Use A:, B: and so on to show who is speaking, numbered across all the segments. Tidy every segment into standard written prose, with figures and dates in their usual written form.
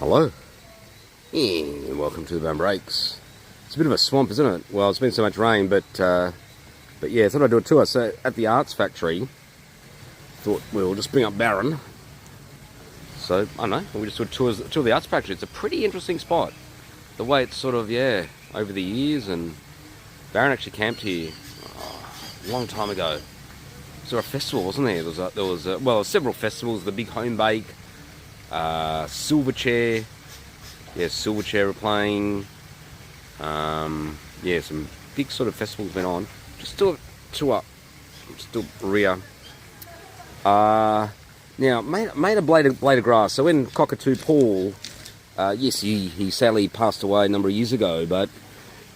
A: Hello, and welcome to the Bum Breaks. It's a bit of a swamp, isn't it? Well, it's been so much rain, but yeah, I thought I'd do a tour. So at the Arts Factory, thought we'll just bring up Baron. So I don't know, we just do a tour of the Arts Factory. It's a pretty interesting spot. The way it's sort of over the years, and Baron actually camped here a long time ago. So a festival, wasn't there? There was several festivals. The Big Home Bake. Silverchair, Silverchair were playing. Some big sort of festivals went on. Just do a tour. Still rear. Now made a blade of grass. So when Cockatoo Paul, he sadly passed away a number of years ago, but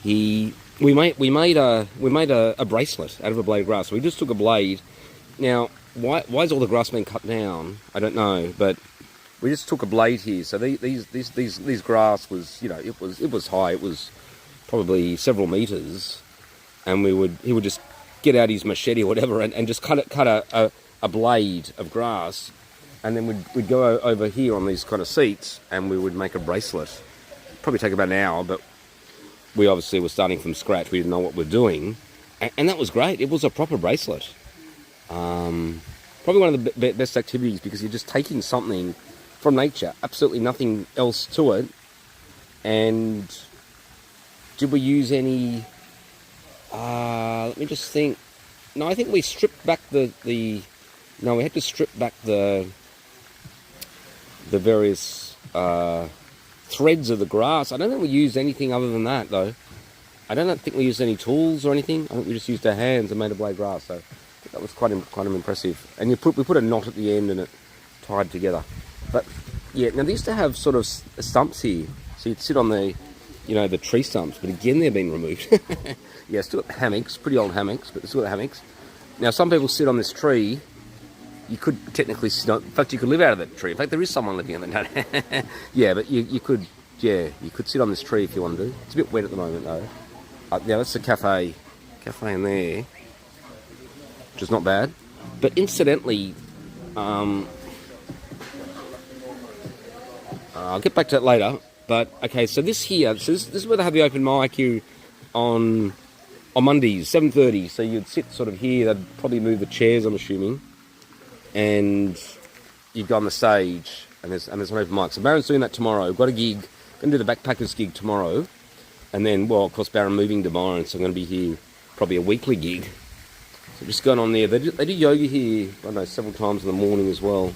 A: we made a bracelet out of a blade of grass. So we just took a blade. Now why's all the grass been cut down? I don't know, but we just took a blade here. So these grass was, it was high. It was probably several meters, and he would just get out his machete or whatever and just cut a blade of grass, and then we'd go over here on these kind of seats, and we would make a bracelet. Probably take about an hour, but we obviously were starting from scratch. We didn't know what we're doing, and that was great. It was a proper bracelet. Probably one of the best activities, because you're just taking something from nature, absolutely nothing else to it. And did we use any? Let me just think. No, I think we stripped back we had to strip back the various threads of the grass. I don't think we used anything other than that, though. I don't think we used any tools or anything. I think we just used our hands and made a blade of grass. So that was quite impressive. And we put a knot at the end, and it tied together. But yeah, now they used to have sort of stumps here, so you'd sit on the tree stumps. But again, they've been removed. Yeah, still got hammocks, pretty old hammocks, but still got hammocks. Now some people sit on this tree. You could technically sit on. In fact, you could live out of that tree. In fact, there is someone living in that. Yeah, but you could sit on this tree if you want to. It's a bit wet at the moment though. Now that's the cafe in there, which is not bad. But incidentally, I'll get back to that later. But okay, so this is where they have the open mic here on Mondays, 7:30. So you'd sit sort of here. They'd probably move the chairs, I'm assuming, and you'd go on the stage, and there's an open mic. So Baron's doing that tomorrow. We've got a gig. Going to do the Backpackers gig tomorrow, and then, well, of course, Baron moving to Byron, so I'm going to be here probably a weekly gig. So just going on there. They do yoga here, I don't know, several times in the morning as well.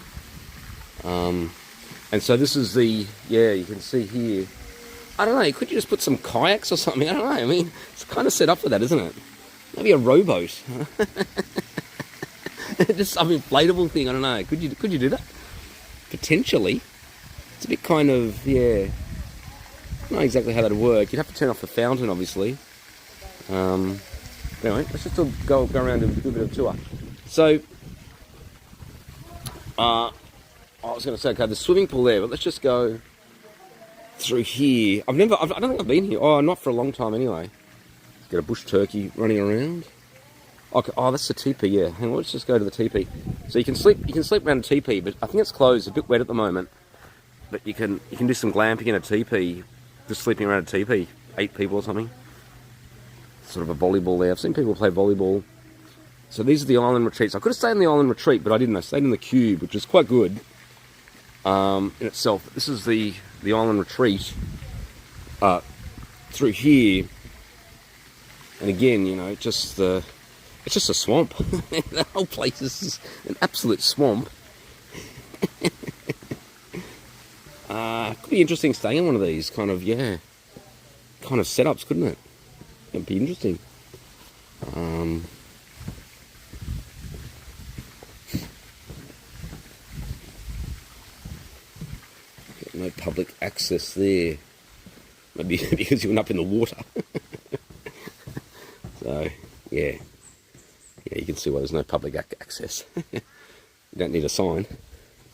A: And so this is you can see here. I don't know, could you just put some kayaks or something? I don't know, I mean, it's kind of set up for that, isn't it? Maybe a rowboat. Just some inflatable thing, I don't know. Could you do that? Potentially. It's a bit kind of, I don't know exactly how that would work. You'd have to turn off the fountain, obviously. Anyway, let's just go around and do a bit of a tour. So, I was going to say, okay, the swimming pool there, but let's just go through here. I don't think I've been here. Oh, not for a long time anyway. Get a bush turkey running around. Okay, that's the teepee, yeah. Hang on, let's just go to the teepee. So you can sleep around a teepee, but I think it's closed, a bit wet at the moment. But you can do some glamping in a teepee, just sleeping around a teepee, 8 people or something. Sort of a volleyball there. I've seen people play volleyball. So these are the island retreats. I could have stayed in the island retreat, but I didn't. I stayed in the cube, which is quite good in itself. This is the island retreat through here, and again, it's just a swamp. The whole place is an absolute swamp. Could be interesting staying in one of these kind of setups, couldn't it? It'd be interesting. No public access there. Maybe because you went up in the water. So, yeah, you can see why there's no public access. You don't need a sign.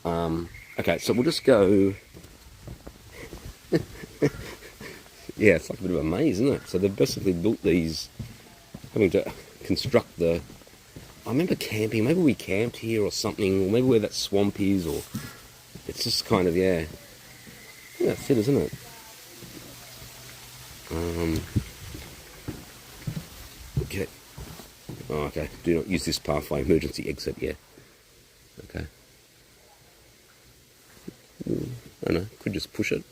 A: Okay, so we'll just go. Yeah, it's like a bit of a maze, isn't it? So they've basically built these, having to construct I remember camping. Maybe we camped here or something, or maybe where that swamp is, or it's just kind of think that's it, isn't it? Okay. Oh, okay. Do not use this pathway. Emergency exit. Yeah. Okay. I don't know. Could just push it.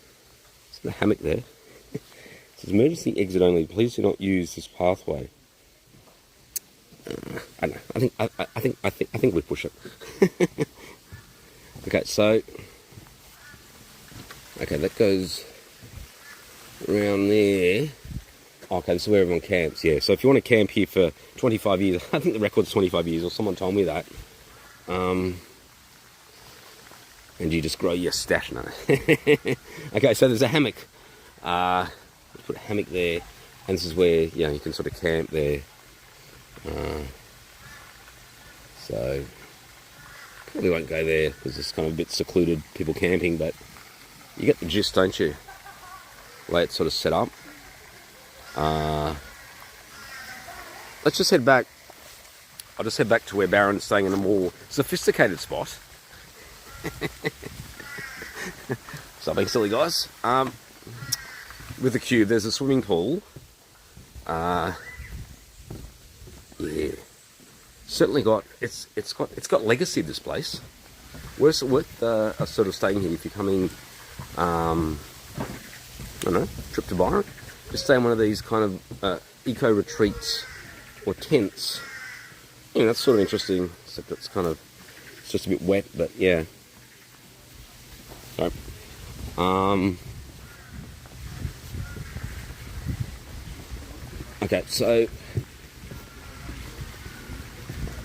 A: There's a hammock there. It says emergency exit only. Please do not use this pathway. I don't know. I think we push it. Okay. So. Okay, that goes around there. Okay, this is where everyone camps, yeah. So if you want to camp here for 25 years, I think the record's 25 years, or someone told me that. And you just grow your stash now. Okay, so there's a hammock. Let's put a hammock there. And this is where, you know, you can sort of camp there. So, probably won't go there, because it's kind of a bit secluded, people camping, but you get the gist, don't you? The way it's sort of set up. Let's just head back. I'll just head back to where Baron's staying in a more sophisticated spot. Stop being silly, guys. With the cube, there's a swimming pool. Yeah, certainly got it's got legacy. This place. Worth sort of staying here if you're coming. I don't know, trip to Byron. Just stay in one of these kind of eco retreats or tents. Yeah, that's sort of interesting, except it's kind of, it's just a bit wet, but yeah. So, okay, so,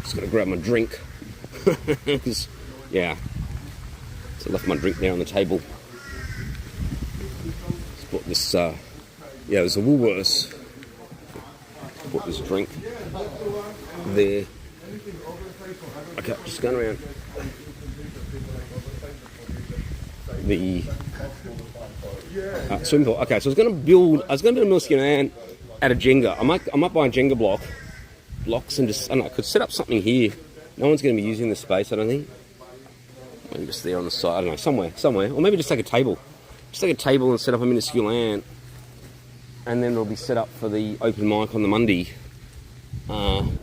A: just gotta grab my drink. Yeah, so I left my drink there on the table. Just bought this, yeah, there's a Woolworths. Bought this drink there. Okay, just going around the swimming pool. Okay, so I was going to build a Milski Land out of Jenga. I might buy a Jenga blocks and just, I don't know, I could set up something here. No one's going to be using this space, I don't think. Maybe just there on the side, I don't know, somewhere. Or maybe just take a table. Just take a table and set up a minuscule ant. And then it'll be set up for the open mic on the Monday. And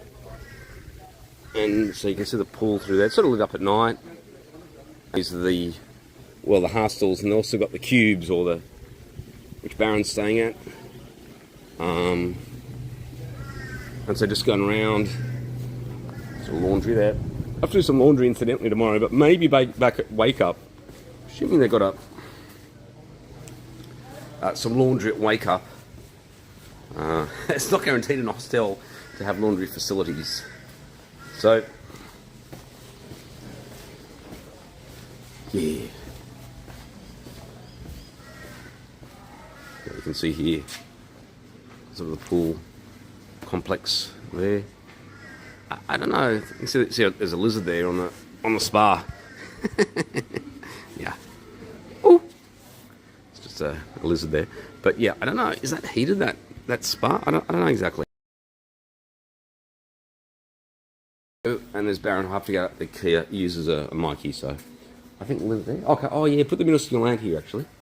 A: so you can see the pool through there. It's sort of lit up at night. These are the hostels, and they also got the cubes, which Baron's staying at. And so just going around. Some laundry there. I have to do some laundry incidentally tomorrow, but maybe back at Wake Up. Assuming they got some laundry at Wake Up. It's not guaranteed in a hostel to have laundry facilities. So, yeah. You can see here, sort of the pool complex there. I don't know. You see there's a lizard there on the spa. Yeah. Oh, it's just a lizard there. But yeah, I don't know. Is that heated, that spa? I don't know exactly. And there's Baron. I have to get up the Kia. He uses a Mikey, so I think lizard there. Okay. Oh yeah, put the minuscule ant here actually.